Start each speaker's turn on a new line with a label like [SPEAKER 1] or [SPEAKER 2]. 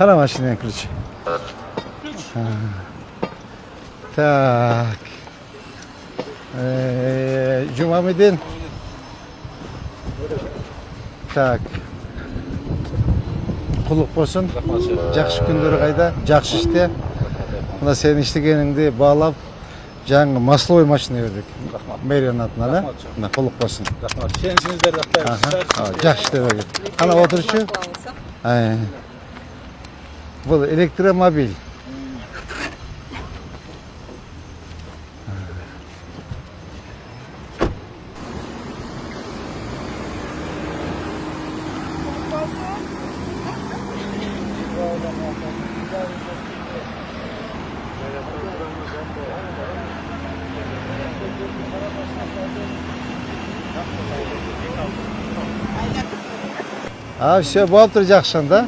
[SPEAKER 1] Қара машинаның ключі. Так. Жұмамеден. Так. Құлық болсын. Жақсы күндері қайда? Жақсы іште. Мына сен іштегеніңді бағалап, жаңғы масловой машина бердік. Мэрияның атына, да? Мына құлық болсын.
[SPEAKER 2] Шеншіңіздер рахмет.
[SPEAKER 1] Жақсы іште бердік. Қана отыршы. Бұл электромобиль. Все, болып тұр жақшан, да?